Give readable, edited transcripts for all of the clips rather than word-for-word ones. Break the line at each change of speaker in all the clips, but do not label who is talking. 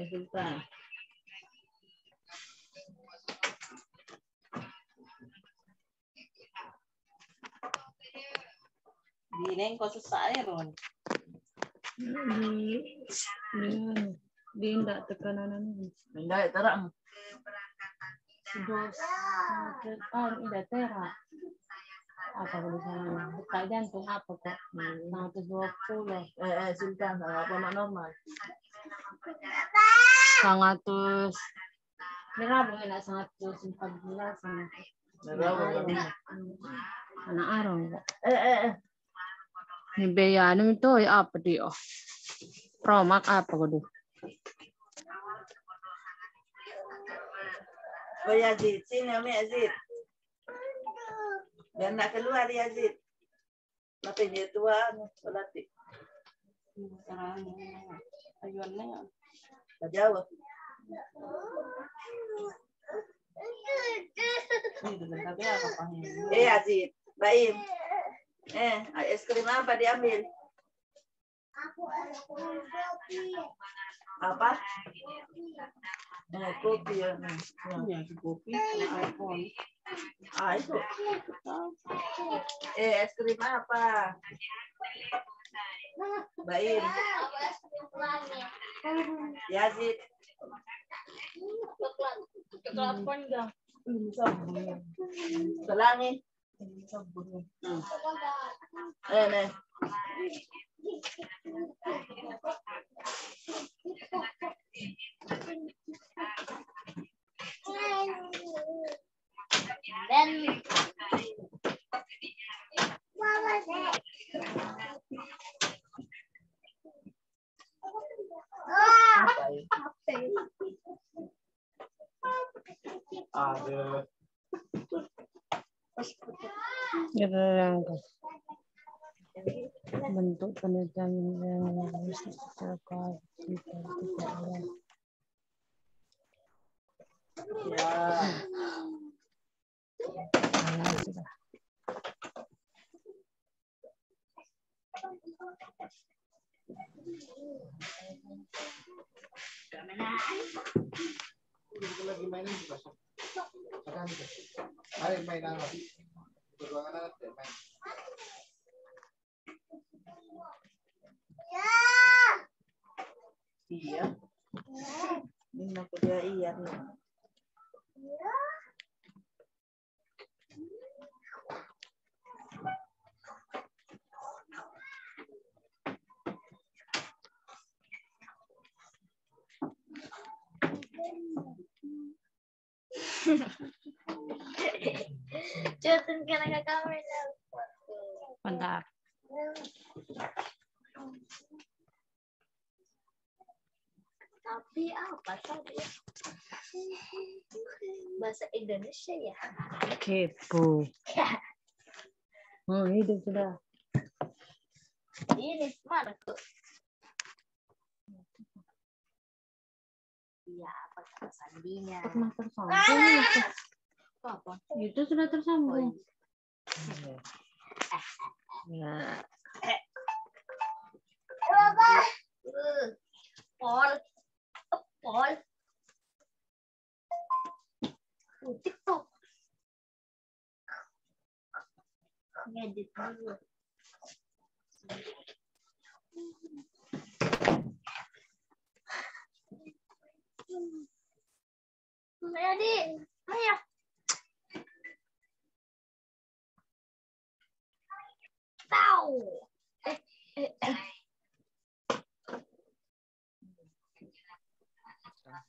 Sultan. Dineng kok susah Ron.
Di enggak tekanan
Enggak terang.
Dos udah tera. Apa boleh sana? Detak jantung apa kok? 120.
Sultan apa normal?
100. Berapa enak 114 anak arong. Ni bea ni to apa dia? Promak apa kudu?
Oh Yazid, sini Umi Yazid. Biar nak keluar Yazid. Tapi dia tua, berarti.
Ayuannya.
Jauh. Yazid, Baim. Es krim apa diambil? Apa? Kopi ya.
Kopi, iPhone.
Itu. Es krim apa? Baim. Yazid.
Coklat panjang.
Selangi. Nih.
Ada.
Bentuk penelitian yang terkait
lagi mainin juga. Mari main apa? Beruangan anak main.
Iya. Ini aku dia iya.
Jatuhin ka na kamera.
Mantap.
Tapi apa tadi? Bahasa Indonesia ya?
Kepo. Hidup sudah.
Ini mana tuh? Iya, apa kata sandinya?
Pernah tersambung.
Apa?
Itu sudah tersambung. Ya.
Pol. TikTok. Ngedit dulu. Ayo, ayo. Tahu.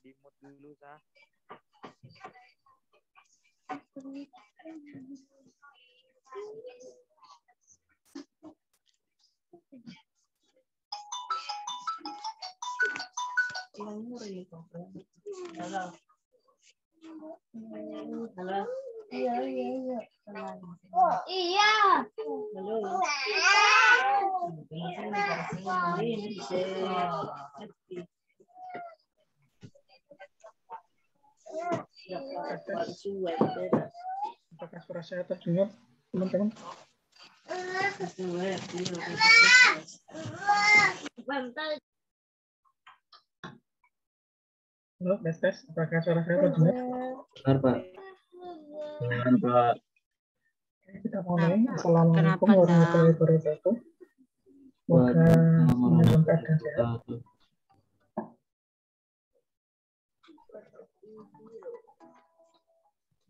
Di mood dulu Sah.
Halo. Halo.
Iya.
Iya.
Halo. Sesuai, bebas.
Apakah suara saya terdengar, teman-teman?
Sesuai,
Bantal.
Halo, tes. Apakah suara saya terdengar?
Benar, Pak.
Benar, Pak.
Oke, kita mulai. Assalamualaikum
Kenapa,
warahmatullahi wabarakatuh. Semoga semuanya dalam keadaan sehat.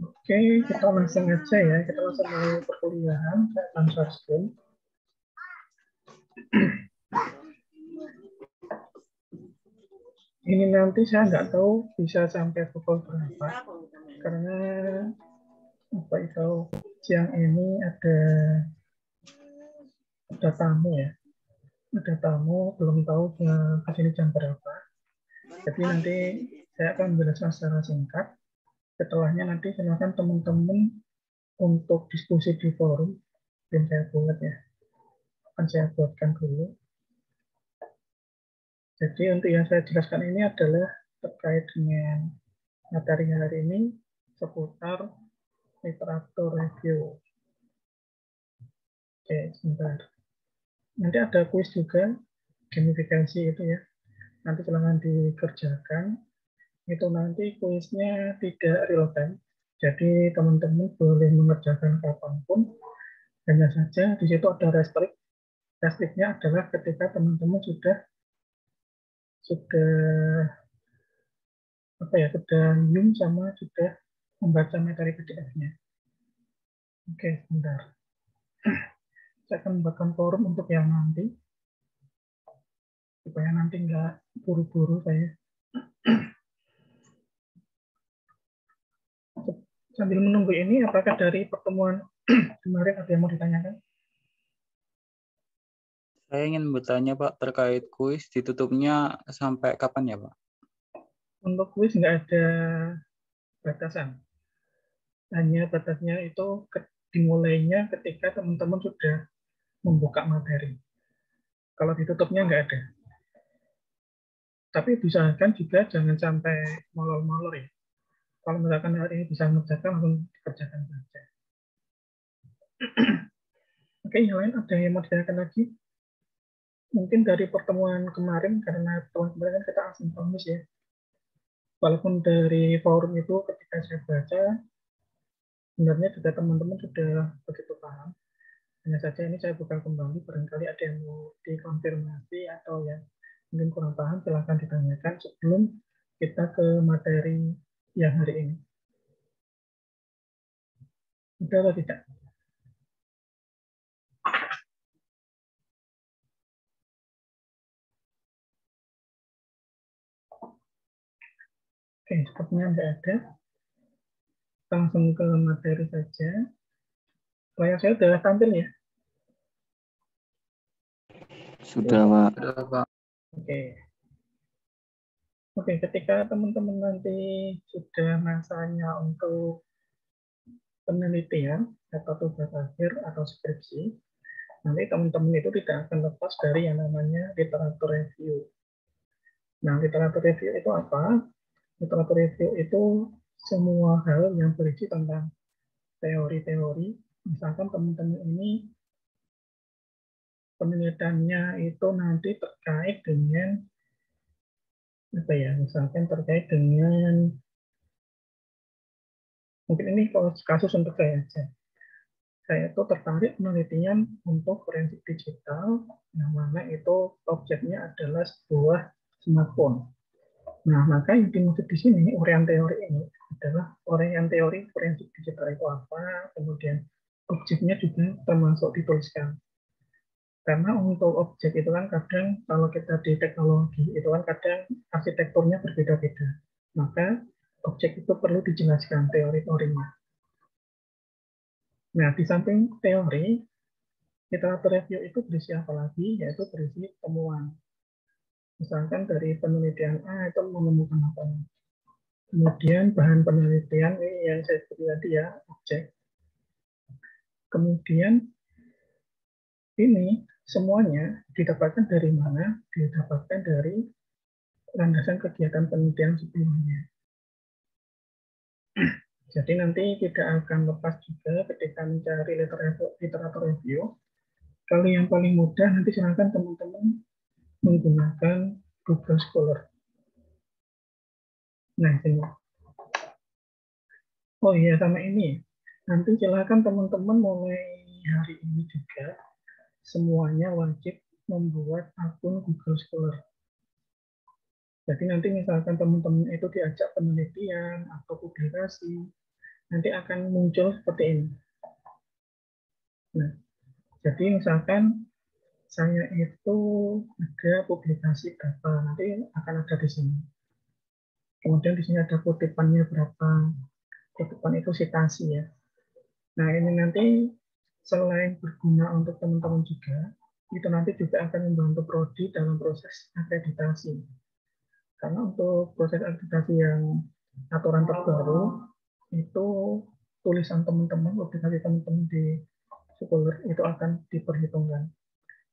Oke, kita langsung aja ya. Kita langsung mulai perkuliahan. Saya akan share screen. Ini nanti saya nggak tahu bisa sampai pukul berapa. Karena apa itu siang ini ada tamu ya. Ada tamu, belum tahu kesini jam berapa. Jadi nanti saya akan menjelaskan secara singkat. Setelahnya nanti silakan teman-teman untuk diskusi di forum yang saya buat ya. Akan saya buatkan dulu. Jadi untuk yang saya jelaskan ini adalah terkait dengan materi hari ini seputar literatur review. Oke, sebentar. Nanti ada kuis juga, gamifikasi itu ya. Nanti silakan dikerjakan. Itu nanti kuisnya tidak real time. Jadi teman-teman boleh mengerjakan kapanpun. Hanya saja di situ ada restrik. Restriknya adalah ketika teman-teman sudah zoom sama sudah membaca materi PDF-nya. Oke, sebentar. Saya akan membuatkan forum untuk yang nanti supaya nanti nggak buru-buru saya. Sambil menunggu ini, apakah dari pertemuan kemarin ada yang mau ditanyakan?
Saya ingin bertanya, Pak, terkait kuis ditutupnya sampai kapan ya, Pak?
Untuk kuis nggak ada batasan. Hanya batasnya itu dimulainya ketika teman-teman sudah membuka materi. Kalau ditutupnya nggak ada. Tapi diusahakan juga jangan sampai molor-molor ya. Kalau misalkan hari ini bisa mengerjakan, langsung dikerjakan saja. Oke, yang lain ada yang mau ditanyakan lagi? Mungkin dari pertemuan kemarin, karena pertemuan kemarin kan kita asinkronus ya. Walaupun dari forum itu ketika saya baca, sebenarnya juga teman-teman sudah begitu paham. Hanya saja ini saya buka kembali, barangkali ada yang mau dikonfirmasi atau yang mungkin kurang paham, silahkan ditanyakan sebelum kita ke materi yang hari ini. Sudah atau tidak? Oke, sepertinya tidak ada. Kita langsung ke materi saja. Layar saya sudah tampil ya?
Sudah, Pak. Sudah, Pak.
Oke. Oke, ketika teman-teman nanti sudah masanya untuk penelitian atau tugas akhir atau skripsi, nanti teman-teman itu tidak akan lepas dari yang namanya literatur review. Nah, literatur review itu apa? Literatur review itu semua hal yang berisi tentang teori-teori. Misalkan teman-teman ini penelitiannya itu nanti terkait dengan apa ya? Misalkan terkait dengan mungkin ini kasus untuk saya aja. Saya itu tertarik penelitian untuk forensik digital, yang mana itu objeknya adalah sebuah smartphone. Nah, maka yang dimaksud di sini, uraian teori ini adalah uraian teori forensik digital itu apa, kemudian objeknya juga termasuk dituliskan. Karena untuk objek itu kan kadang, kalau kita di teknologi, itu kan kadang arsitekturnya berbeda-beda. Maka objek itu perlu dijelaskan teori-teorinya. Nah, di samping teori, literatur review itu berisi apa lagi? Yaitu berisi temuan. Misalkan dari penelitian A itu menemukan apa? Kemudian bahan penelitian ini yang saya sebut tadi ya, objek. Kemudian ini semuanya didapatkan dari mana? Didapatkan dari landasan kegiatan penelitian sebelumnya. Jadi nanti tidak akan lepas juga ketika mencari literatur review. Kalau yang paling mudah nanti silakan teman-teman menggunakan Google Scholar. Nah, ini. Oh iya, sama ini. Nanti silakan teman-teman mulai hari ini juga semuanya wajib membuat akun Google Scholar. Jadi nanti misalkan teman-teman itu diajak penelitian atau publikasi, nanti akan muncul seperti ini. Nah, jadi misalkan saya itu ada publikasi berapa, nanti akan ada di sini. Kemudian di sini ada kutipannya berapa, kutipan itu citasi ya. Nah ini nanti selain berguna untuk teman-teman juga, itu nanti juga akan membantu prodi dalam proses akreditasi. Karena untuk proses akreditasi yang aturan terbaru, itu tulisan teman-teman, publikasi teman-teman di Scholar itu akan diperhitungkan.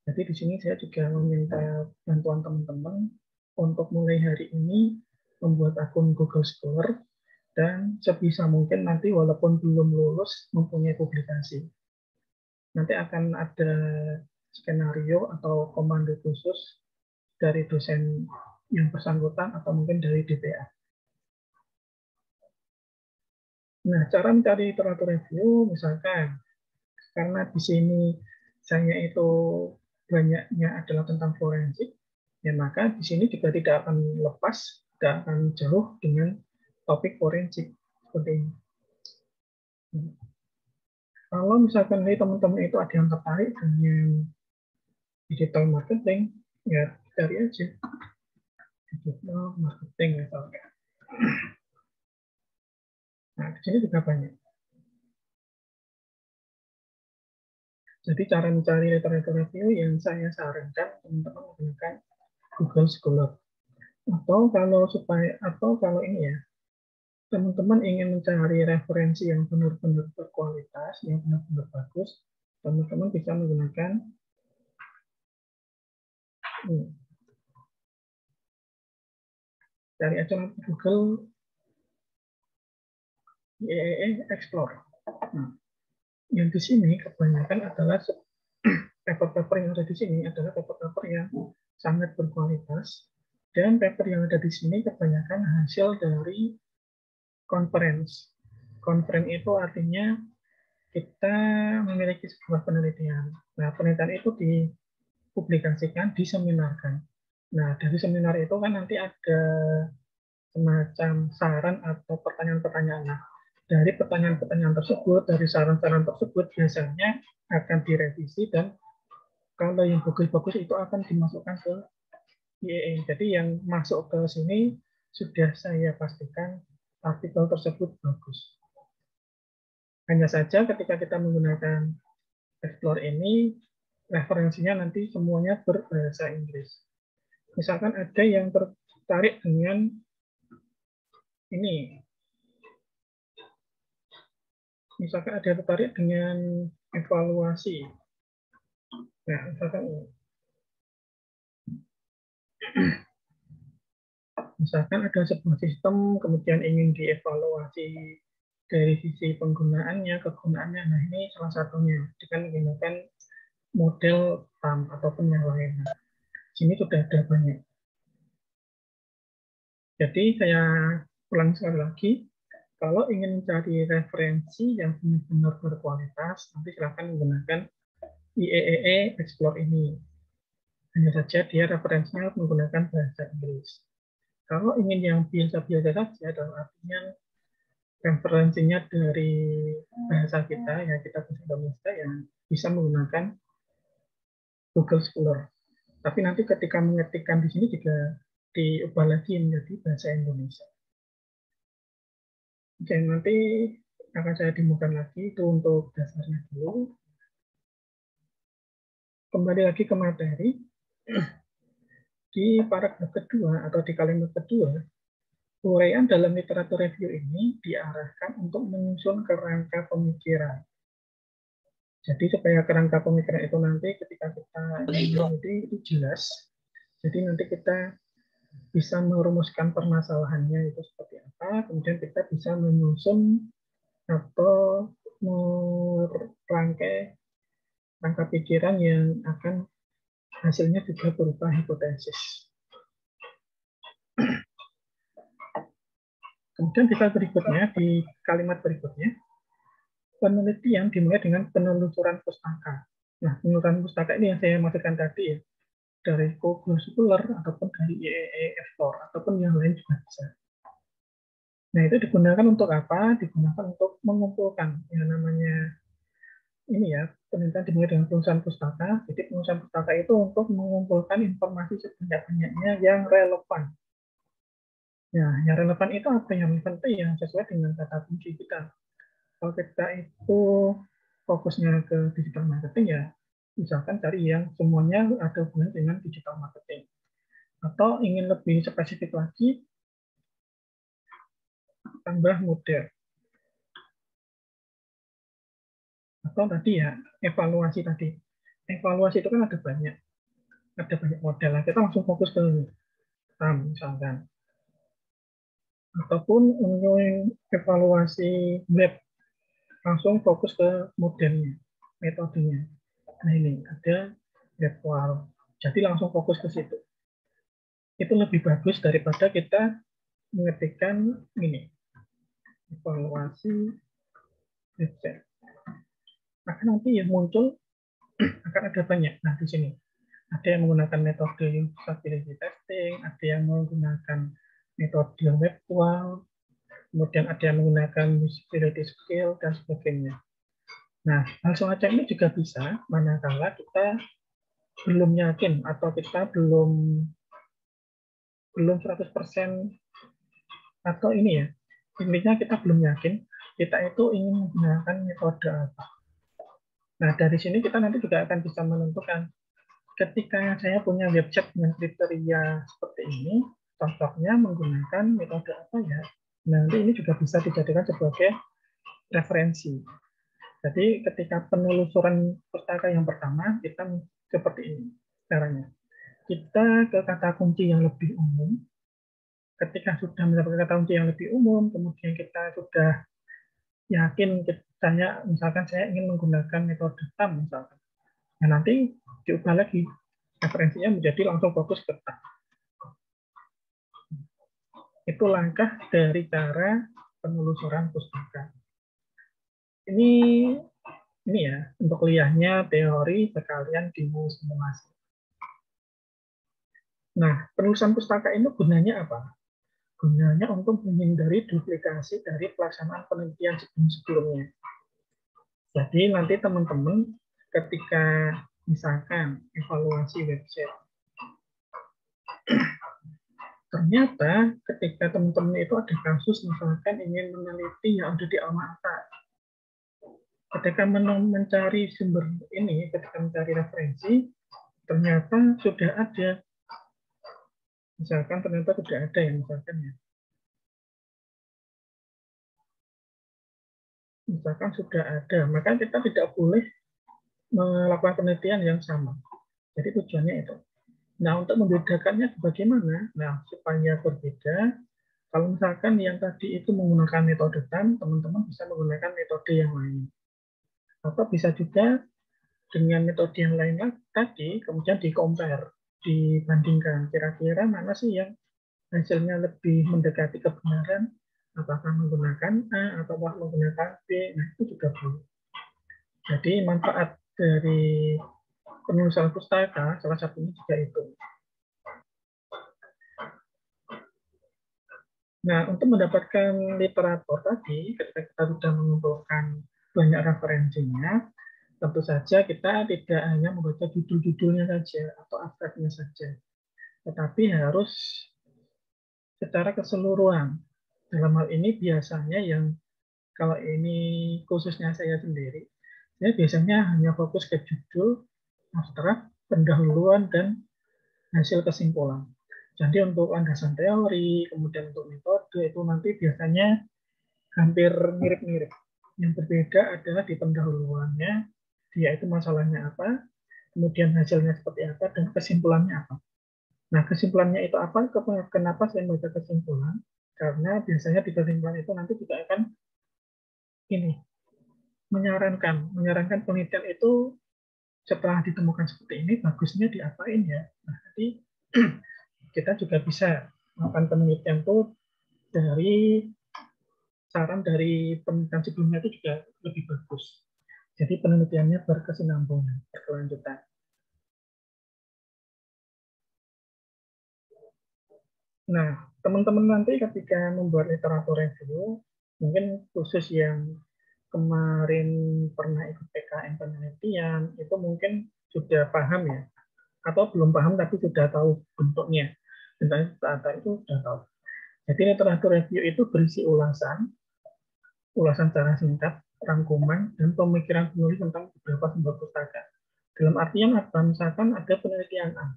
Jadi di sini saya juga meminta bantuan teman-teman untuk mulai hari ini membuat akun Google Scholar dan sebisa mungkin nanti walaupun belum lulus mempunyai publikasi. Nanti akan ada skenario atau komando khusus dari dosen yang bersangkutan atau mungkin dari DPA. Nah, cara mencari literatur review misalkan karena di sini saya itu banyaknya adalah tentang forensik, ya maka di sini juga tidak akan lepas, tidak akan jauh dengan topik forensik seperti ini. Kalau misalkan teman-teman itu ada yang tertarik dengan digital marketing, ya cari aja digital marketing misalnya. Nah, di sini juga banyak. Jadi cara mencari literatur review yang saya sarankan teman-teman menggunakan Google Scholar. Atau kalau ini ya, teman-teman ingin mencari referensi yang benar-benar berkualitas, yang benar-benar bagus, teman-teman bisa menggunakan ini. Cari aja nanti Google IEEE Explore. Nah, yang di sini kebanyakan adalah paper-paper yang ada di sini adalah paper-paper yang sangat berkualitas, dan paper yang ada di sini kebanyakan hasil dari conference. Conference itu artinya kita memiliki sebuah penelitian. Nah, penelitian itu dipublikasikan, diseminarkan. Nah, dari seminar itu kan nanti ada semacam saran atau pertanyaan-pertanyaan. Nah, dari pertanyaan-pertanyaan tersebut, dari saran-saran tersebut biasanya akan direvisi dan kalau yang bagus-bagus itu akan dimasukkan ke IEE. Jadi yang masuk ke sini sudah saya pastikan artikel tersebut bagus. Hanya saja ketika kita menggunakan Explore ini, referensinya nanti semuanya berbahasa Inggris. Misalkan ada yang tertarik dengan ini, misalkan ada yang tertarik dengan evaluasi. Nah, misalkan ini. Misalkan ada sebuah sistem, kemudian ingin dievaluasi dari sisi penggunaannya, kegunaannya. Nah, ini salah satunya dengan menggunakan model TAM ataupun yang lain. Nah, sini sudah ada banyak. Jadi saya ulang sekali lagi, kalau ingin mencari referensi yang benar-benar berkualitas, nanti silakan menggunakan IEEE Explore ini. Hanya saja dia referensinya menggunakan bahasa Inggris. Kalau ingin yang biasa-biasa saja, dalam artinya referensinya dari bahasa kita, ya kita bahasa Indonesia, yang bisa menggunakan Google Scholar. Tapi nanti ketika mengetikkan di sini juga diubah lagi menjadi bahasa Indonesia. Oke, nanti akan saya demokan lagi, itu untuk dasarnya dulu. Kembali lagi ke materi. Di paragraf kedua atau di kalimat kedua, uraian dalam literatur review ini diarahkan untuk menyusun kerangka pemikiran. Jadi supaya kerangka pemikiran itu nanti ketika kita meneliti itu jelas. Jadi nanti kita bisa merumuskan permasalahannya itu seperti apa, kemudian kita bisa menyusun atau merangkai rangka pikiran yang akan hasilnya juga berupa hipotesis. Kemudian kita berikutnya, di kalimat berikutnya, penelitian dimulai dengan penelusuran pustaka. Nah, penelusuran pustaka ini yang saya maksudkan tadi ya, dari Google Scholar ataupun dari IEE Store ataupun yang lain juga bisa. Nah, itu digunakan untuk apa? Digunakan untuk mengumpulkan yang namanya ini ya, penelitian dimulai dengan penelusuran pustaka. Jadi penelusuran pustaka itu untuk mengumpulkan informasi sebanyak-banyaknya yang relevan. Nah, yang relevan itu apa? Yang relevan itu yang sesuai dengan kata kunci kita. Kalau kita itu fokusnya ke digital marketing ya, misalkan cari yang semuanya ada hubungan dengan digital marketing. Atau ingin lebih spesifik lagi, tambah model. Atau tadi ya, evaluasi tadi. Evaluasi itu kan ada banyak model. Kita langsung fokus ke RAM misalkan. Ataupun untuk evaluasi web, langsung fokus ke modelnya, metodenya. Nah ini ada webwall, jadi langsung fokus ke situ. Itu lebih bagus daripada kita mengetikkan ini, evaluasi website. Maka nanti yang muncul akan ada banyak. Nah di sini ada yang menggunakan metode usability testing, ada yang menggunakan metode webwall, kemudian ada yang menggunakan usability scale dan sebagainya. Nah, hal semacam ini juga bisa manakala kita belum yakin atau kita belum 100% atau ini ya, intinya kita belum yakin kita itu ingin menggunakan metode apa. Nah, dari sini kita nanti juga akan bisa menentukan ketika saya punya website dengan kriteria seperti ini, cocoknya menggunakan metode apa ya. Nanti ini juga bisa dijadikan sebagai referensi. Jadi ketika penelusuran pustaka yang pertama, kita seperti ini caranya. Kita ke kata kunci yang lebih umum. Ketika sudah mendapatkan kata kunci yang lebih umum, kemudian kita sudah yakin, misalkan saya ingin menggunakan metode TAM misalkan. Nah, nanti diubah lagi referensinya menjadi langsung fokus ke TAM. Itu langkah dari cara penelusuran pustaka. Ini ya, untuk kuliahnya teori sekalian simulasi. Nah, penelusuran pustaka ini gunanya apa? Gunanya untuk menghindari duplikasi dari pelaksanaan penelitian sebelum-sebelumnya. Jadi nanti teman-teman ketika misalkan evaluasi website, ternyata ketika teman-teman itu ada kasus misalkan ingin meneliti yang ada di Alma-Ata, ketika mencari sumber ini, ketika mencari referensi, ternyata sudah ada. Misalkan ternyata sudah ada ya, misalkan ya. Misalkan sudah ada, maka kita tidak boleh melakukan penelitian yang sama. Jadi tujuannya itu. Nah, untuk membedakannya bagaimana? Nah, supaya berbeda, kalau misalkan yang tadi itu menggunakan metode TAM, teman-teman bisa menggunakan metode yang lain. Atau bisa juga dengan metode yang lain tadi, kemudian di-compare, dibandingkan kira-kira mana sih yang hasilnya lebih mendekati kebenaran, apakah menggunakan A atau menggunakan B. Nah, itu juga boleh. Jadi manfaat dari penelusuran pustaka salah satunya juga itu. Nah, untuk mendapatkan literatur tadi, ketika kita sudah mengumpulkan banyak referensinya, tentu saja kita tidak hanya membaca judul-judulnya saja atau abstraknya saja, tetapi harus secara keseluruhan. Dalam hal ini biasanya yang kalau ini khususnya saya sendiri, saya biasanya hanya fokus ke judul, abstrak, pendahuluan, dan hasil kesimpulan. Jadi untuk landasan teori, kemudian untuk metode, itu nanti biasanya hampir mirip-mirip. Yang berbeda adalah di pendahuluannya, dia itu masalahnya apa, kemudian hasilnya seperti apa, dan kesimpulannya apa. Nah, kesimpulannya itu apa? Kenapa saya membaca kesimpulan? Karena biasanya di kesimpulan itu nanti juga akan ini menyarankan penelitian itu setelah ditemukan seperti ini bagusnya diapain ya. Nah, jadi kita juga bisa melakukan penelitian itu dari saran dari penelitian sebelumnya itu juga lebih bagus. Jadi penelitiannya berkesinambungan, berkelanjutan. Nah, teman-teman nanti ketika membuat literatur review, mungkin khusus yang kemarin pernah ikut PKN penelitian, itu mungkin sudah paham ya, atau belum paham tapi sudah tahu bentuknya. Bentuknya itu sudah tahu. Jadi literatur review itu berisi ulasan secara singkat, rangkuman, dan pemikiran penulis tentang beberapa sumber pustaka. Dalam artian apa? Misalkan ada penelitian A.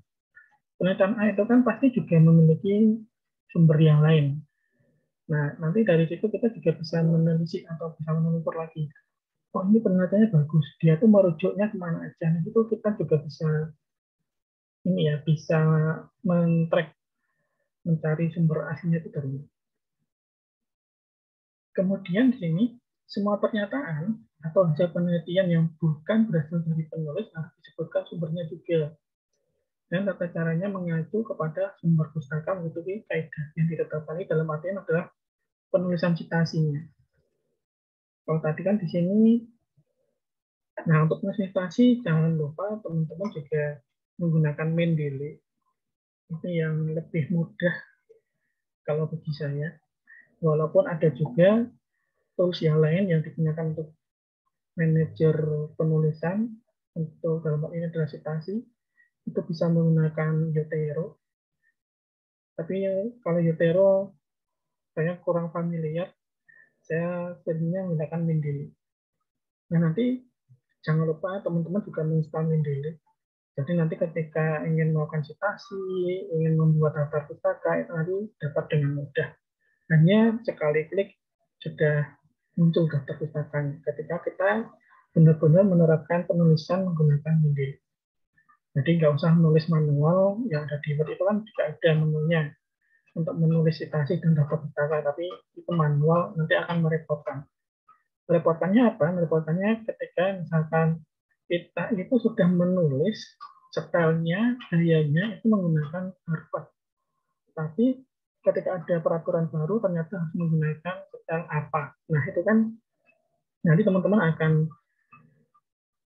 Penelitian A itu kan pasti juga memiliki sumber yang lain. Nah, nanti dari situ kita juga bisa menelisik atau bisa menelusur lagi. Oh, ini penelitiannya bagus. Dia tuh merujuknya kemana aja. Nah, itu kita juga bisa ini ya, bisa men-track, mencari sumber aslinya itu dari mana. Kemudian di sini semua pernyataan atau hasil penelitian yang bukan berasal dari penulis harus disebutkan sumbernya juga. Dan tata caranya mengacu kepada sumber pustaka mengikuti kaidah yang ditetapkan dalam artian adalah penulisan citasinya. Kalau tadi kan di sini, nah untuk menulis citasi jangan lupa teman-teman juga menggunakan Mendeley. Itu yang lebih mudah kalau bagi saya. Walaupun ada juga tools yang lain yang digunakan untuk manajer penulisan, untuk dalam hal ini adalah citasi, itu bisa menggunakan Yotero. Tapi kalau Yotero saya kurang familiar, saya seringnya menggunakan Mendeley. Nah, nanti jangan lupa teman-teman juga menginstal Mendeley. Jadi nanti ketika ingin melakukan citasi, ingin membuat daftar pustaka, itu nanti dapat dengan mudah. Hanya sekali klik sudah muncul daftar pustakanya. Ketika kita benar-benar menerapkan penulisan menggunakan Mendeley. Jadi nggak usah menulis manual, yang ada di Word itu kan juga ada menunya untuk menulis citasi dan daftar pustaka, tapi itu manual nanti akan merepotkan. Merepotkannya apa? Merepotkannya ketika misalkan kita itu sudah menulis stylenya, gayanya itu menggunakan Harvard. Tapi ketika ada peraturan baru ternyata harus menggunakan style apa. Nah, itu kan nanti teman-teman akan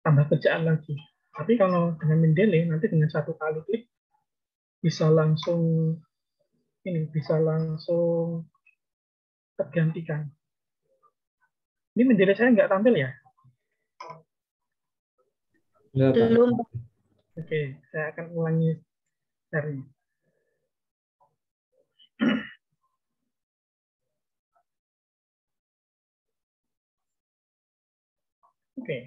tambah kerjaan lagi. Tapi kalau dengan Mendeley nanti dengan satu kali klik bisa langsung tergantikan. Ini Mendeley saya nggak tampil ya?
Belum.
Oke, saya akan ulangi share-nya. Oke.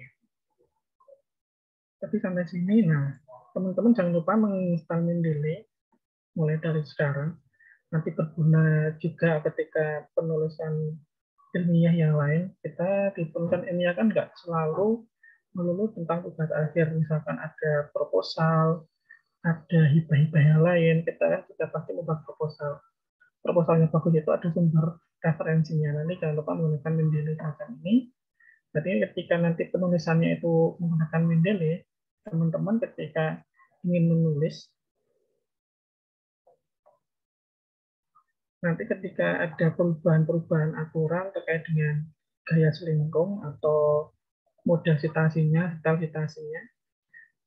Tapi sampai sini, nah, teman-teman jangan lupa menginstal Mendeley mulai dari sekarang. Nanti berguna juga ketika penulisan ilmiah yang lain. Kita di penulisan ilmiah kan nggak selalu melulu tentang tugas akhir. Misalkan ada proposal, ada hibah-hibah yang lain, kita kan juga pasti membuat proposal. Proposalnya bagus itu ada sumber referensinya. Nanti jangan lupa menggunakan Mendeley semacam ini. Jadi ketika nanti penulisannya itu menggunakan Mendeley, teman-teman ketika ingin menulis, nanti ketika ada perubahan-perubahan aturan terkait dengan gaya selingkung atau model citasinya, style citasinya,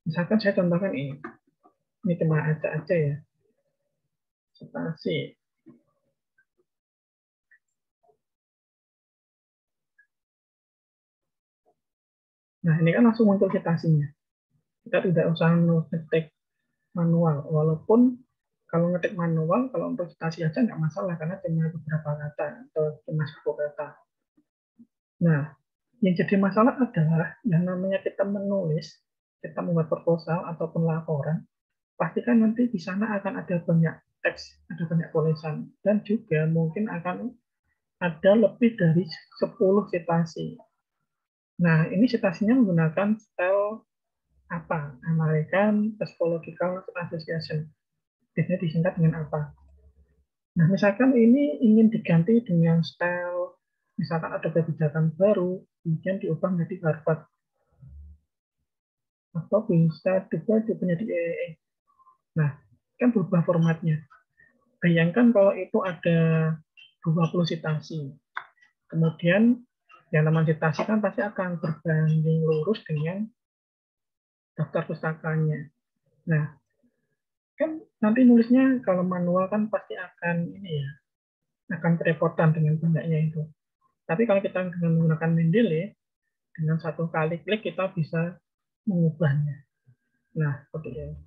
misalkan saya contohkan ini cuma aja ya, citasi. Nah, ini kan langsung muncul citasinya. Kita tidak usah ngetik manual, walaupun kalau ngetik manual, kalau untuk citasi aja nggak masalah, karena cuma beberapa kata atau cuma 10 kata. Nah, yang jadi masalah adalah yang namanya kita menulis, kita membuat proposal ataupun laporan, pastikan nanti di sana akan ada banyak teks, ada banyak tulisan, dan juga mungkin akan ada lebih dari 10 citasi. Nah, ini citasinya menggunakan style apa? American Typological Association. biasanya disingkat dengan apa. Nah, misalkan ini ingin diganti dengan style, misalkan ada kebijakan baru, kemudian diubah menjadi Harvard. Atau bisa juga menjadi EEE. Nah, kan berubah formatnya. Bayangkan kalau itu ada 20 citasi. Kemudian yang namanya citasi kan pasti akan berbanding lurus dengan daftar pustakanya. Nah, kan nanti nulisnya kalau manual kan pasti akan ini ya, akan kerepotan dengan banyaknya itu. Tapi kalau kita dengan menggunakan Mendeley, dengan satu kali klik kita bisa mengubahnya. Nah, seperti ini.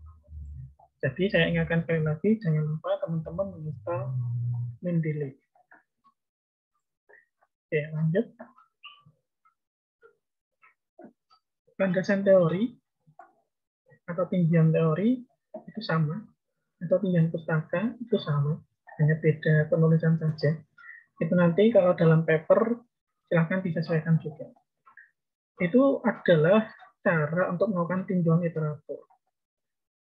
Jadi saya ingatkan sekali lagi, jangan lupa teman-teman menginstal Mendeley. Oke, lanjut. Landasan teori atau tinjauan teori itu sama, atau tinjauan pustaka itu sama, hanya beda penulisan saja. Itu nanti kalau dalam paper silahkan disesuaikan juga. Itu adalah cara untuk melakukan tinjauan literatur.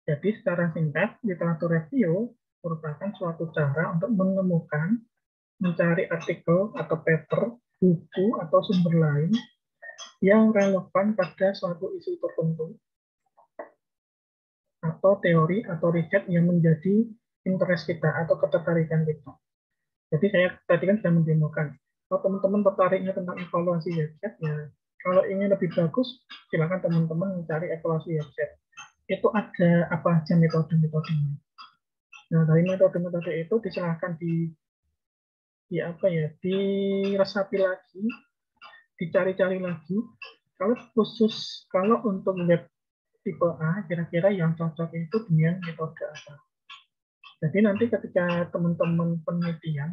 Jadi secara singkat, literatur review merupakan suatu cara untuk menemukan, mencari artikel atau paper, buku atau sumber lain yang relevan pada suatu isu tertentu atau teori atau riset yang menjadi interest kita atau ketertarikan kita. Jadi saya tadi kan sudah mendemokan. Kalau teman-teman tertariknya tentang evaluasi website, ya kalau ingin lebih bagus, silakan teman-teman mencari evaluasi website. Itu ada apa aja metode-metodenya. Nah, dari metode-metode itu disilahkan diresapi lagi, dicari-cari lagi. Kalau untuk web tipe A, kira-kira yang cocok itu dengan metode apa. Jadi nanti ketika teman-teman penelitian,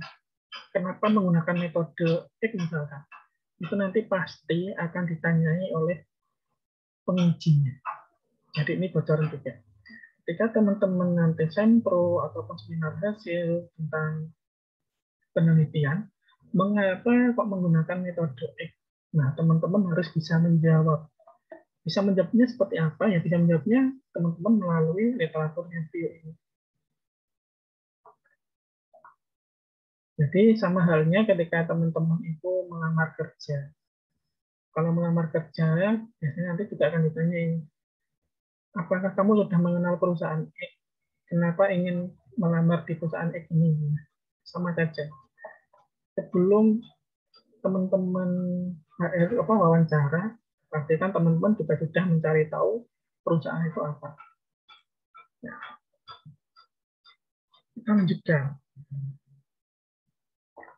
kenapa menggunakan metode X misalkan, itu nanti pasti akan ditanyai oleh pengujinya. Jadi ini bocoran juga. Ketika teman-teman nanti sempro ataupun seminar hasil tentang penelitian, mengapa kok menggunakan metode X? Nah, teman-teman harus bisa menjawab. Bisa menjawabnya seperti apa? Ya, bisa menjawabnya teman-teman melalui literatur review ini. Jadi sama halnya ketika teman-teman itu melamar kerja. Kalau melamar kerja, biasanya nanti juga akan ditanya, apakah kamu sudah mengenal perusahaan X? Kenapa ingin melamar di perusahaan X ini? Sama saja. Sebelum teman-teman wawancara, pastikan teman-teman juga sudah mencari tahu perusahaan itu apa. Nah, kita lanjutkan.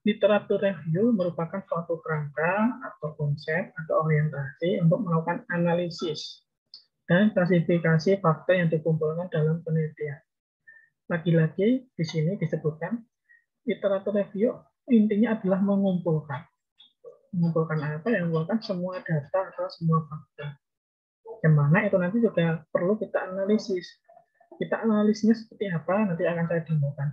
Literatur review merupakan suatu kerangka atau konsep atau orientasi untuk melakukan analisis dan klasifikasi fakta yang dikumpulkan dalam penelitian. Lagi-lagi di sini disebutkan literatur review intinya adalah mengumpulkan apa? Yang mengumpulkan semua data atau semua fakta. Yang mana itu nanti juga perlu kita analisis. Kita analisisnya seperti apa nanti akan saya demokan.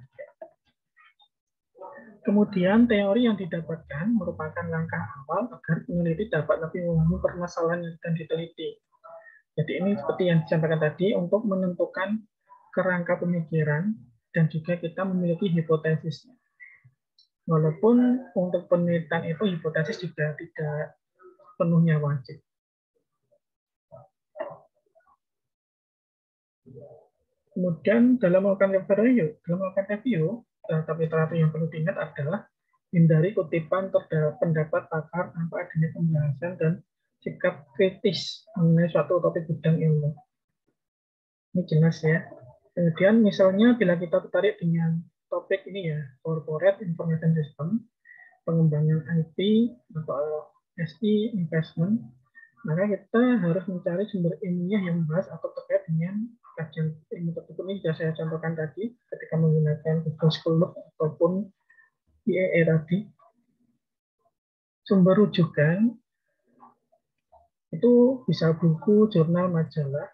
Kemudian teori yang didapatkan merupakan langkah awal agar peneliti dapat lebih memahami permasalahan yang sedang diteliti. Jadi ini seperti yang disampaikan tadi untuk menentukan kerangka pemikiran dan juga kita memiliki hipotesisnya. Walaupun untuk penelitian itu hipotesis juga tidak penuhnya wajib. Kemudian dalam melakukan review, tapi literatur yang perlu diingat adalah hindari kutipan terhadap pendapat pakar tanpa adanya pembahasan dan sikap kritis mengenai suatu topik bidang ilmu. Ini jelas ya. Kemudian misalnya bila kita tertarik dengan topik ini ya, corporate information system, pengembangan IT atau SI investment, maka kita harus mencari sumber ilmiah yang membahas atau terkait dengan kajian ilmu tersebut. Ini sudah saya contohkan tadi ketika menggunakan Google Scholar ataupun IEE tadi. Sumber rujukan itu bisa buku, jurnal, majalah.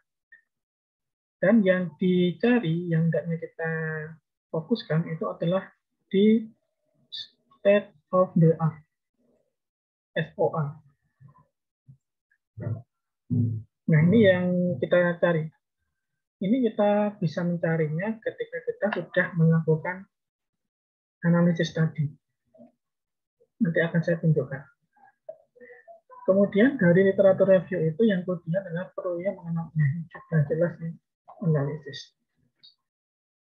Dan yang dicari, yang hendaknya kita fokuskan itu adalah di state of the art, SOA. Nah, ini yang kita cari. Ini kita bisa mencarinya ketika kita sudah melakukan analisis tadi. Nanti akan saya tunjukkan. Kemudian dari literatur review itu yang kedua adalah perlunya mengenalnya. Sudah jelas nih, analisis.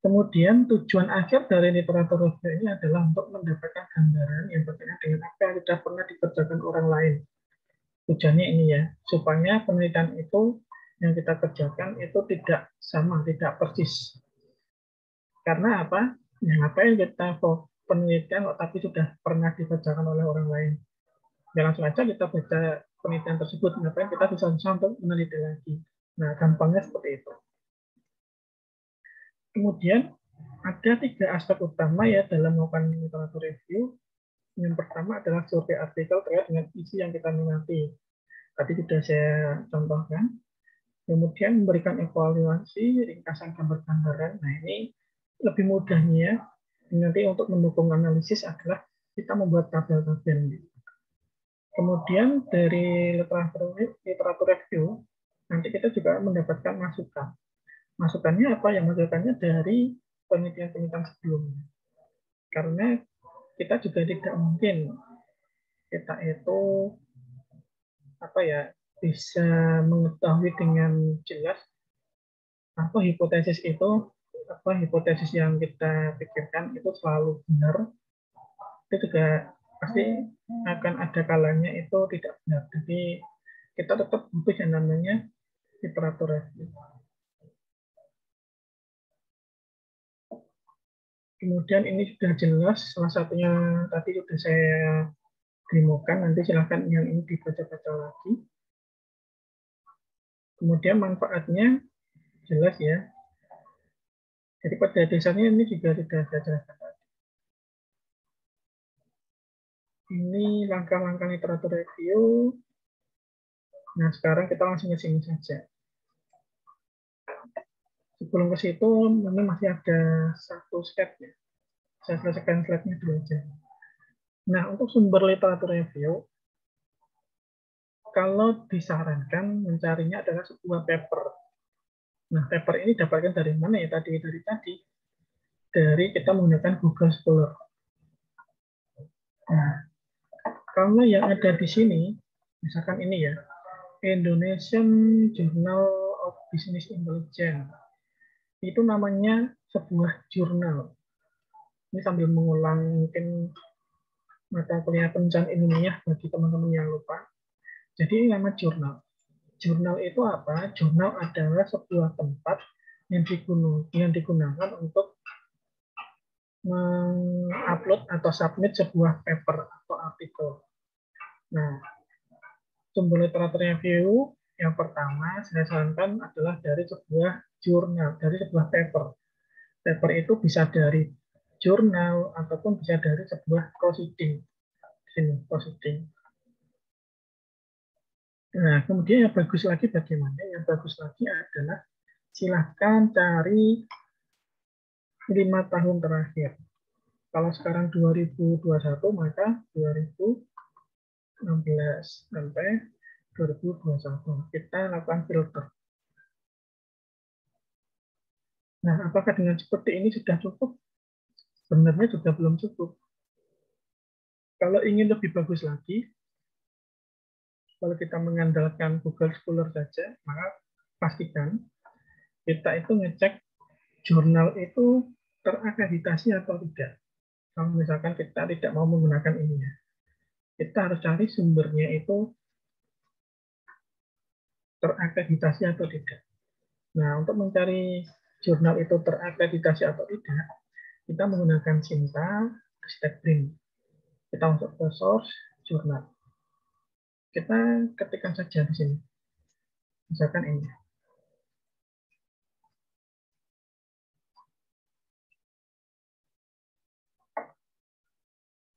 Kemudian tujuan akhir dari literatur review ini adalah untuk mendapatkan gambaran yang berkaitan dengan apa yang sudah pernah dikerjakan orang lain. Tujuannya ini ya, supaya penelitian itu yang kita kerjakan itu tidak sama, tidak persis. Karena apa? Yang apa yang kita penelitian tapi sudah pernah dikerjakan oleh orang lain. Ya langsung aja kita baca penelitian tersebut, ngapain kita bisa untuk meneliti lagi. Nah, gampangnya seperti itu. Kemudian ada 3 aspek utama ya dalam melakukan literatur review. Yang pertama adalah survei artikel terkait dengan isi yang kita minati. Tadi sudah saya contohkan. Kemudian memberikan evaluasi, ringkasan gambar-gambaran. Nah, ini lebih mudahnya nanti untuk mendukung analisis adalah kita membuat tabel-tabel. Kemudian dari literatur review, nanti kita juga mendapatkan masukan. Masukannya apa? Yang masukannya dari penelitian-penelitian sebelumnya. Karena kita juga tidak mungkin kita itu bisa mengetahui dengan jelas hipotesis hipotesis yang kita pikirkan itu selalu benar. Itu juga pasti akan ada kalanya itu tidak benar. Jadi kita tetap butuh yang namanya literatur review. Kemudian ini sudah jelas, salah satunya tadi sudah saya demokan, nanti silahkan yang ini dibaca-baca lagi. Kemudian manfaatnya jelas ya. Jadi pada dasarnya ini juga sudah saya jelaskan tadi. Ini langkah-langkah literatur review. Nah, sekarang kita langsung ke sini saja. Sebelum ke situ, ini masih ada satu slide ya. Saya selesaikan slide-nya dulu aja. Nah, untuk sumber literatur review, kalau disarankan mencarinya adalah sebuah paper. Nah, paper ini dapatkan dari mana ya? Dari kita menggunakan Google Scholar. Nah, kalau yang ada di sini, misalkan ini ya, Indonesian Journal of Business Intelligence. Itu namanya sebuah jurnal. Ini sambil mengulang mungkin mata kuliah perencanaan ilmiah bagi teman-teman yang lupa. Jadi ini nama jurnal. Jurnal itu apa? Jurnal adalah sebuah tempat yang digunakan untuk mengupload atau submit sebuah paper atau artikel. Nah, sumber literatur review yang pertama saya sarankan adalah dari sebuah jurnal, dari sebuah paper. Paper itu bisa dari jurnal ataupun bisa dari sebuah proceeding. Sini, proceeding. Nah, kemudian yang bagus lagi bagaimana? Yang bagus lagi adalah silahkan cari 5 tahun terakhir. Kalau sekarang 2021, maka 2016 sampai 2021. Kita lakukan filter. Nah, apakah dengan seperti ini sudah cukup? Sebenarnya juga belum cukup. Kalau ingin lebih bagus lagi, kalau kita mengandalkan Google Scholar saja, maka pastikan kita itu ngecek jurnal itu terakreditasi atau tidak. Kalau misalkan kita tidak mau menggunakan ini ya, kita harus cari sumbernya itu terakreditasi atau tidak. Nah, untuk mencari jurnal itu terakreditasi atau tidak, kita menggunakan Sinta, Stepbrin. Kita masuk ke source jurnal. Kita ketikkan saja di sini. Misalkan ini.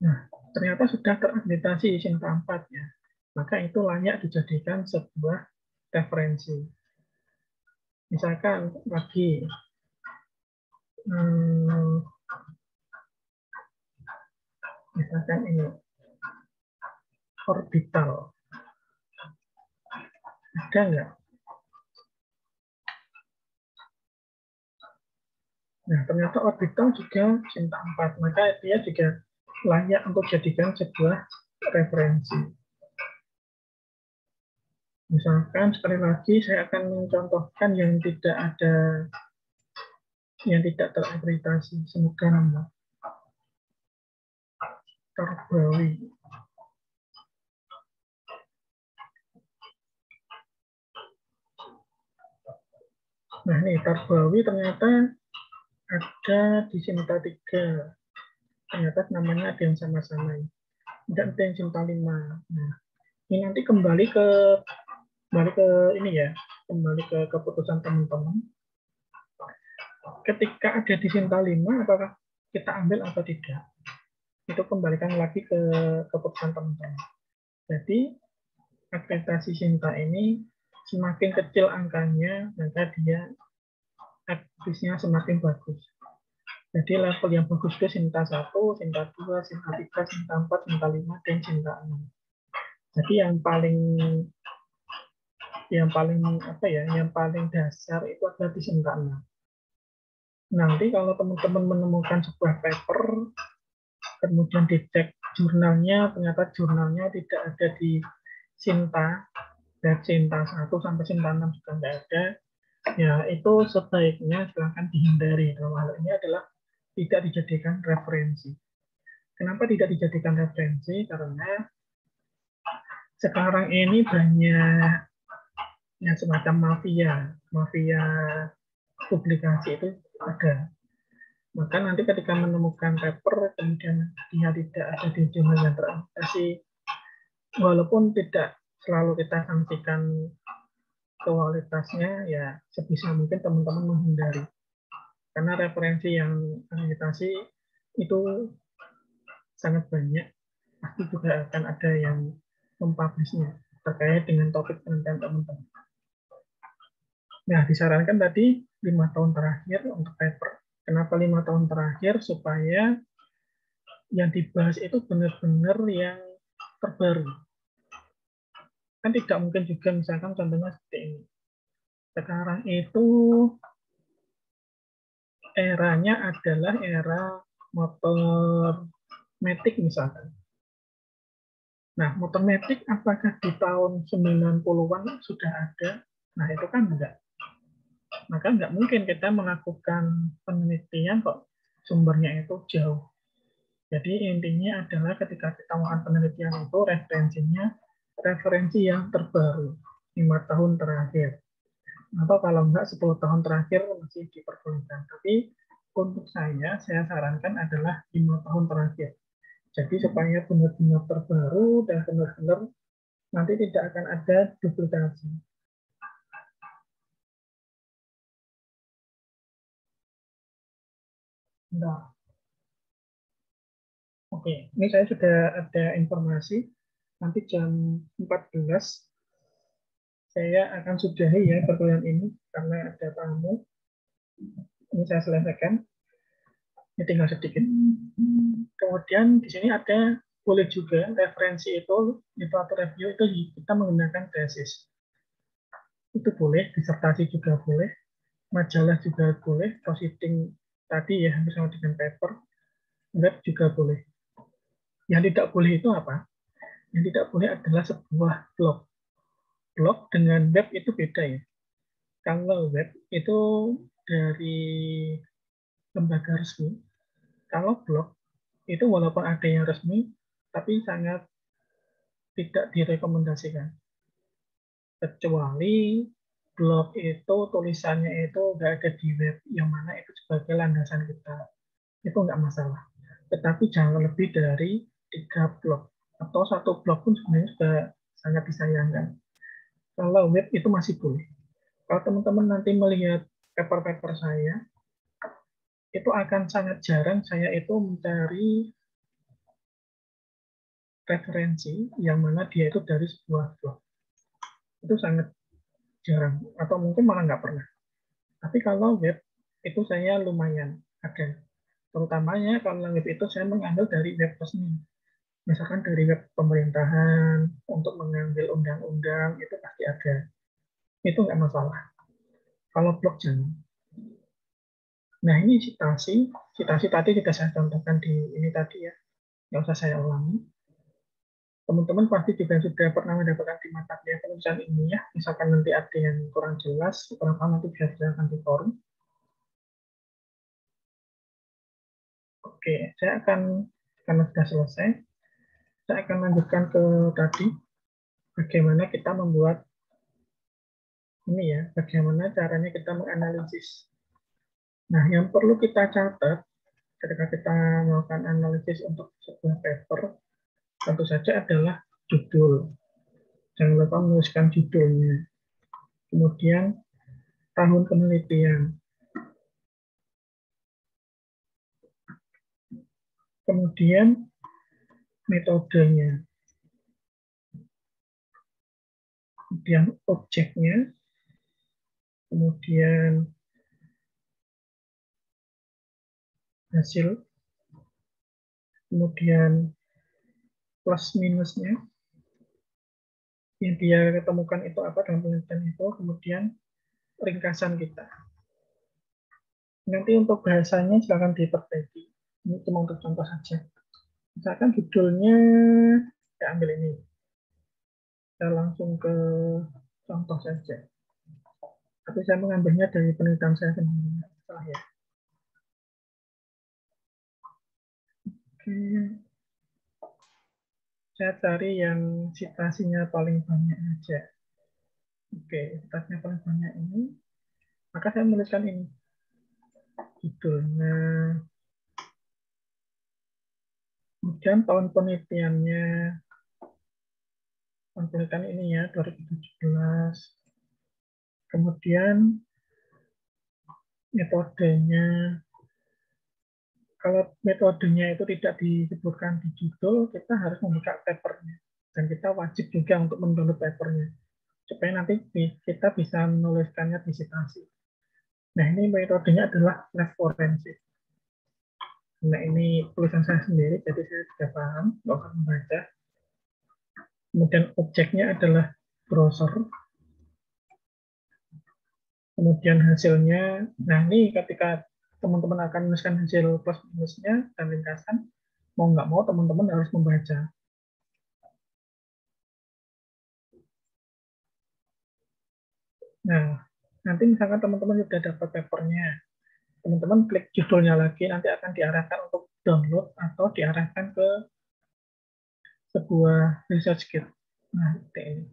Nah, ternyata sudah terakreditasi Sinta 4 ya. Maka itu layak dijadikan sebuah referensi. Misalkan lagi misalkan ini orbital. Ada nggak? Nah, ternyata orbital juga Sinta 4, maka dia juga layak untuk dijadikan sebuah referensi. Misalkan sekali lagi saya akan mencontohkan yang tidak terakreditasi. Semoga nama Tarbawi. Nah, ini Tarbawi ternyata ada di Sinta 3. Ternyata namanya ada yang sama-sama. Dan ada yang Sinta 5. Nah, ini nanti kembali ke ini ya, kembali ke keputusan teman-teman. Ketika ada di Sinta 5, apakah kita ambil atau tidak? Itu kembalikan lagi ke keputusan teman-teman. Jadi, akreditasi Sinta ini semakin kecil angkanya, maka dia akreditasinya semakin bagus. Jadi level yang bagus itu Sinta 1, Sinta 2, Sinta 3, Sinta 4, Sinta 5, dan Sinta 6. Jadi yang paling dasar itu adalah di Sinta 6. Nanti kalau teman-teman menemukan sebuah paper, kemudian dicek jurnalnya, ternyata jurnalnya tidak ada di Sinta, dari Sinta 1 sampai Sinta 6 juga tidak ada, ya itu sebaiknya silahkan dihindari. Dalam hal ini adalah tidak dijadikan referensi. Kenapa tidak dijadikan referensi? Karena sekarang ini banyak yang semacam mafia publikasi itu ada. Maka nanti ketika menemukan paper, kemudian dia tidak ada di jurnal yang terakreditasi, walaupun tidak selalu kita sanksikan kualitasnya, ya sebisa mungkin teman-teman menghindari. Karena referensi yang akreditasi itu sangat banyak, pasti juga akan ada yang mempublishnya terkait dengan topik penelitian teman-teman. Nah, disarankan tadi 5 tahun terakhir untuk paper. Kenapa 5 tahun terakhir? Supaya yang dibahas itu benar-benar yang terbaru. Kan tidak mungkin juga misalkan contohnya seperti ini. Sekarang itu eranya adalah era motor matic misalkan. Nah, motor matic apakah di tahun 90-an sudah ada? Nah, itu kan enggak. Maka enggak mungkin kita melakukan penelitian kok sumbernya itu jauh. Jadi intinya adalah ketika kita melakukan penelitian itu referensi yang terbaru 5 tahun terakhir. Atau kalau enggak 10 tahun terakhir masih diperbolehkan. Tapi untuk saya sarankan adalah 5 tahun terakhir. Jadi supaya benar-benar terbaru dan benar-benar nanti tidak akan ada duplikasi. Nah. Oke, ini saya sudah ada informasi. Nanti jam 14 saya akan sudahi ya perkuliahan ini karena ada tamu. Ini saya selesaikan. Ini tinggal sedikit. Kemudian di sini ada boleh juga referensi itu atau review itu kita menggunakan tesis. Itu boleh, disertasi juga boleh, majalah juga boleh, proceeding tadi ya bersama dengan paper, web juga boleh. Yang tidak boleh itu apa? Yang tidak boleh adalah sebuah blog. Blog dengan web itu beda ya. Kalau web itu dari lembaga resmi. Kalau blog itu walaupun ada yang resmi, tapi sangat tidak direkomendasikan. Kecuali blog itu tulisannya itu nggak ada di web, yang mana itu sebagai landasan kita. Itu nggak masalah. Tetapi jangan lebih dari 3 blog. Atau 1 blog pun sebenarnya sudah sangat disayangkan. Kalau web itu masih boleh. Kalau teman-teman nanti melihat paper-paper saya, itu akan sangat jarang saya itu mencari referensi yang mana dia itu dari sebuah blog. Itu sangat jarang. Atau mungkin malah nggak pernah. Tapi kalau web, itu saya lumayan ada. Terutamanya kalau web itu saya mengambil dari web resmi. Misalkan dari web pemerintahan, untuk mengambil undang-undang, itu pasti ada. Itu nggak masalah. Kalau blog jangan. Nah, ini citasi. Citasi tadi sudah saya contohkan di ini tadi ya. Nggak usah saya ulangi. Teman-teman pasti juga sudah pernah mendapatkan di mata kuliah penulisan ini ya. Misalkan nanti ada yang kurang jelas, kurang paham, nanti bisa ditanyakan di forum. Oke, saya akan, karena sudah selesai, saya akan lanjutkan ke tadi, bagaimana kita membuat ini ya, bagaimana caranya kita menganalisis. Nah, yang perlu kita catat ketika kita melakukan analisis untuk sebuah paper, tentu saja adalah judul. Jangan lupa menuliskan judulnya. Kemudian tahun penelitian. Kemudian metodenya. Kemudian objeknya. Kemudian hasil. Kemudian plus minusnya. Yang dia ketemukan itu apa dalam penelitian itu. Kemudian ringkasan kita. Nanti untuk bahasanya silakan diperbaiki. Ini cuma untuk contoh saja. Misalkan judulnya, saya ambil ini. Saya langsung ke contoh saja. Tapi saya mengambilnya dari penelitian saya sendiri. Salah ya. Oke. Saya cari yang citasinya paling banyak aja. Oke, citasinya paling banyak ini. Maka saya menuliskan ini. Judulnya. Kemudian tahun penelitiannya. Tahun penelitian ini ya, 2017. Kemudian metodenya. Kalau metodenya itu tidak disebutkan di judul, kita harus membuka papernya. Dan kita wajib juga untuk mendownload papernya. Supaya nanti kita bisa menuliskannya di citasi. Nah, ini metodenya adalah lab forensik. Nah, ini tulisan saya sendiri, jadi saya tidak paham, nggak akan membaca. Kemudian objeknya adalah browser. Kemudian hasilnya, nah ini ketika teman-teman akan menuliskan hasil plus minusnya dan ringkasan, mau nggak mau teman-teman harus membaca. Nah, nanti misalkan teman-teman sudah dapat papernya, teman-teman klik judulnya lagi, nanti akan diarahkan untuk download atau diarahkan ke sebuah research kit. Nah, ini.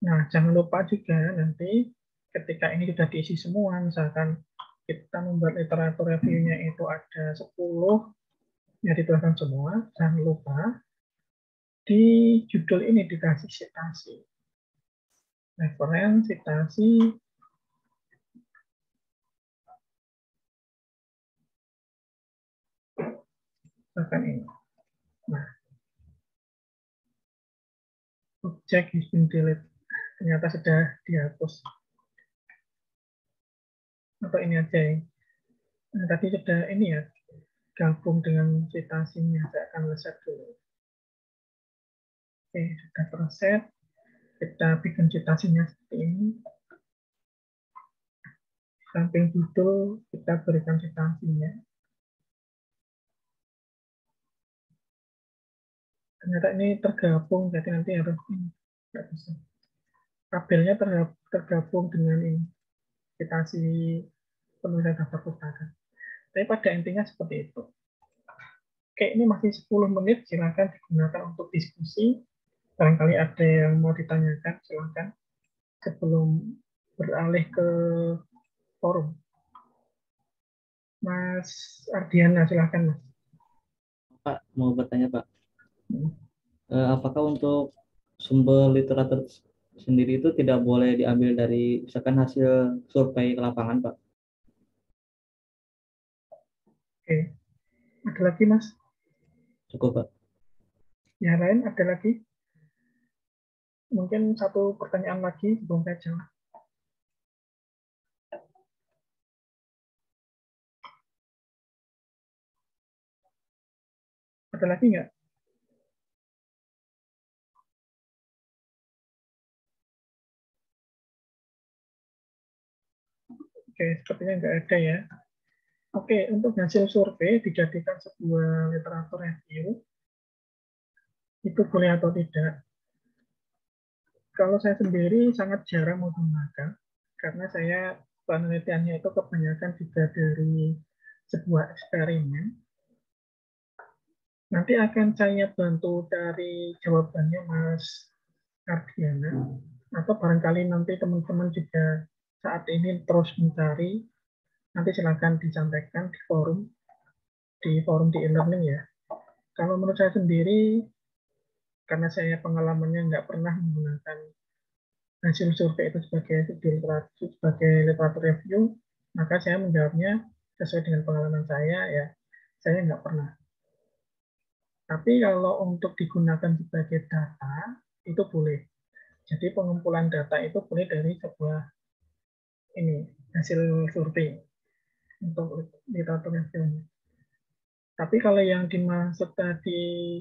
Nah, jangan lupa juga nanti ketika ini sudah diisi semua, misalkan kita membuat literatur review-nya itu ada 10, ya dituliskan semua, jangan lupa di judul ini dikasih citasi. Referensi, citasi, bahkan ini. Nah, objek has been deleted. Ternyata sudah dihapus. Atau ini aja ya. Nah, tadi sudah ini ya, gabung dengan citasinya. Saya akan reset dulu. Oke, sudah terset. Kita bikin citasinya seperti ini. Samping judul, kita berikan citasinya. Ternyata ini tergabung, jadi nanti harus ini. Nggak bisa. Tabelnya tergabung dengan ini. Citasi penulisan daftar pustaka. Tapi pada intinya seperti itu. Oke, ini masih 10 menit, silakan digunakan untuk diskusi. Barangkali ada yang mau ditanyakan, silakan. Sebelum beralih ke forum. Mas Ardiana, silakan Mas.
Pak, mau bertanya Pak. Apakah untuk sumber literatur sendiri itu tidak boleh diambil dari misalkan hasil survei ke lapangan, Pak?
Oke, ada lagi Mas?
Cukup, Pak.
Yang lain ada lagi? Mungkin satu pertanyaan lagi sebelum saya jawab. Ada lagi nggak? Oke, sepertinya nggak ada ya. Oke, untuk hasil survei dijadikan sebuah literatur review, itu boleh atau tidak? Kalau saya sendiri sangat jarang menggunakan, karena saya penelitiannya itu kebanyakan juga dari sebuah eksperimen. Nanti akan saya bantu dari jawabannya Mas Ardiana, atau barangkali nanti teman-teman juga saat ini terus mencari, nanti silakan disampaikan di forum di e-learning ya. Kalau menurut saya sendiri, karena saya pengalamannya nggak pernah menggunakan hasil survei itu sebagai literatur review, maka saya menjawabnya sesuai dengan pengalaman saya nggak pernah. Tapi kalau untuk digunakan sebagai data, itu boleh. Jadi pengumpulan data itu boleh dari sebuah hasil survei untuk literatur review. Tapi kalau yang dimaksud tadi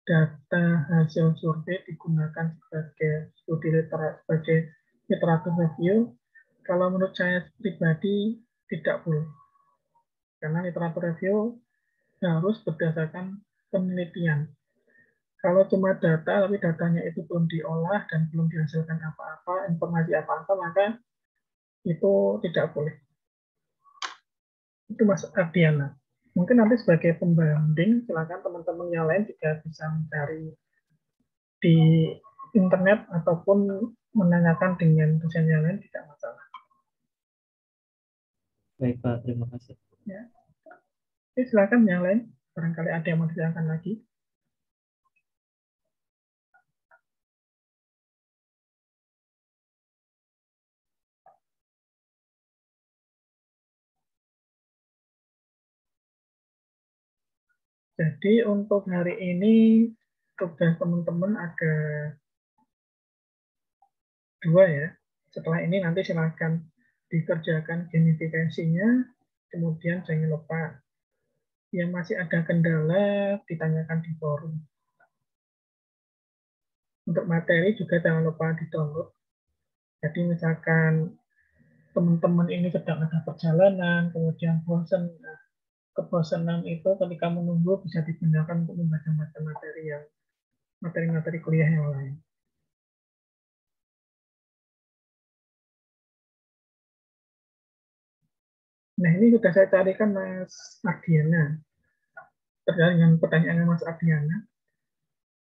data hasil survei digunakan sebagai studi sebagai literatur review, kalau menurut saya pribadi tidak boleh. Karena literatur review harus berdasarkan penelitian. Kalau cuma data, tapi datanya itu belum diolah dan belum dihasilkan apa-apa, informasi apa-apa, maka itu tidak boleh. Itu Mas Ardiana. Mungkin nanti sebagai pembanding, silakan teman-teman yang lain juga bisa mencari di internet ataupun menanyakan dengan dosen yang lain, tidak masalah.
Baik Pak, terima kasih.
Ya. Oke, silakan yang lain. Barangkali ada yang mau ditanyakan lagi. Jadi untuk hari ini tugas teman-teman ada 2 ya. Setelah ini nanti silakan dikerjakan gamifikasinya, kemudian jangan lupa yang masih ada kendala ditanyakan di forum. Untuk materi juga jangan lupa di-download. Jadi misalkan teman-teman ini sedang ada perjalanan, kemudian bosan, kebosanan itu ketika menunggu bisa digunakan untuk membaca materi kuliah yang lain. Nah, ini sudah saya carikan Mas Ardiana. Terkait dengan pertanyaannya Mas Ardiana,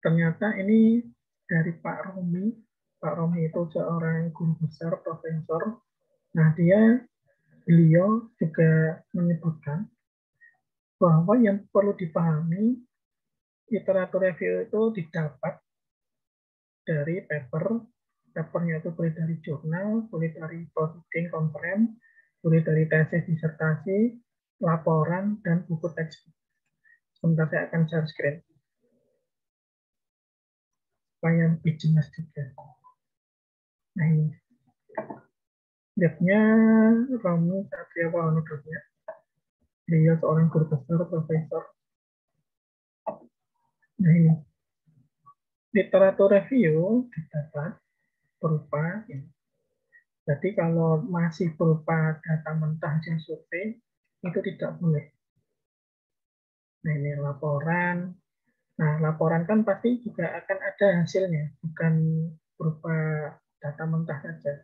ternyata ini dari Pak Romi. Pak Romi itu seorang guru besar, profesor. Nah, beliau juga menyebutkan bahwa yang perlu dipahami, literatur review itu didapat dari papernya itu boleh dari jurnal, boleh dari proceeding conference, boleh dari tesis disertasi, laporan, dan buku teks. Sebentar saya akan share screen supaya lebih jelas juga. Nah ini, lihatnya Romi Satria Wahono-nya. Dia seorang guru besar, profesor. Nah ini, literatur review didapat berupa ini. Jadi kalau masih berupa data mentah hasil survei, itu tidak boleh. Nah ini laporan. Nah laporan kan pasti juga akan ada hasilnya, bukan berupa data mentah saja.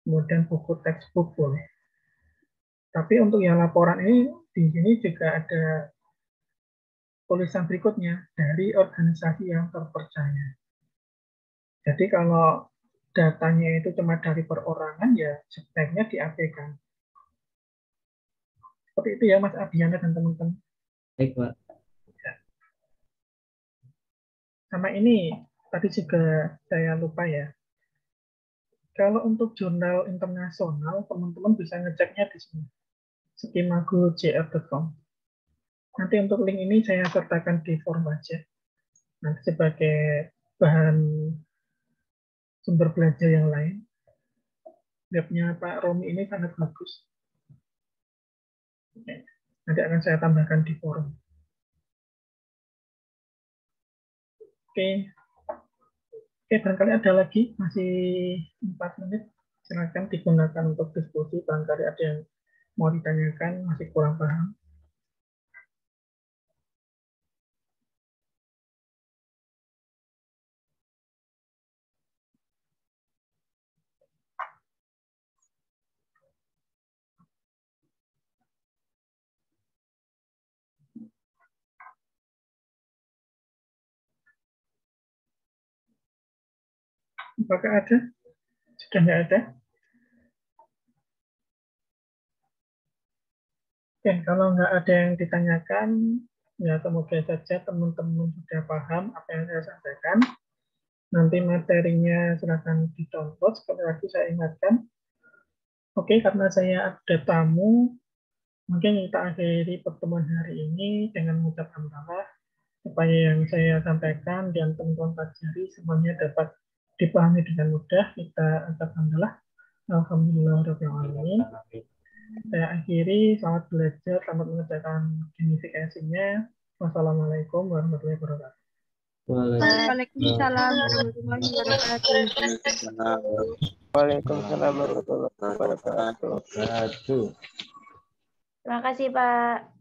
Kemudian buku textbook boleh. Tapi untuk yang laporan ini, di sini juga ada tulisan berikutnya dari organisasi yang terpercaya. Jadi kalau datanya itu cuma dari perorangan, ya sebaiknya diabaikan. Seperti itu ya Mas Ardiana dan teman-teman.
Baik Pak.
Sama ini, tadi juga saya lupa ya. Kalau untuk jurnal internasional, teman-teman bisa ngeceknya di sini. skimagujr.com. Nanti untuk link ini saya sertakan di forum aja. Nanti sebagai bahan sumber belajar yang lain. Webnya Pak Romi ini sangat bagus. Nanti akan saya tambahkan di forum. Oke, barangkali ada lagi, masih 4 menit. Silakan digunakan untuk diskusi, barangkali ada yang mau ditanyakan, masih kurang paham. Apakah ada? Sudah nggak ada? Oke, kalau nggak ada yang ditanyakan, ya semoga saja teman-teman sudah paham apa yang saya sampaikan. Nanti materinya silakan di-download. Sekali lagi saya ingatkan. Oke, karena saya ada tamu, mungkin kita akhiri pertemuan hari ini dengan mengucapkan salam supaya yang saya sampaikan dan teman-teman pelajari semuanya dapat dipahami dengan mudah. Kita alhamdulillah, alhamdulillahirobbilalamin. Saya akhiri, selamat belajar, selamat mengerjakan gamifikasinya. Wassalamualaikum warahmatullahi wabarakatuh.
Waalaikumsalam warahmatullahi wabarakatuh.
Waalaikumsalam warahmatullahi wabarakatuh.
Terima kasih, Pak.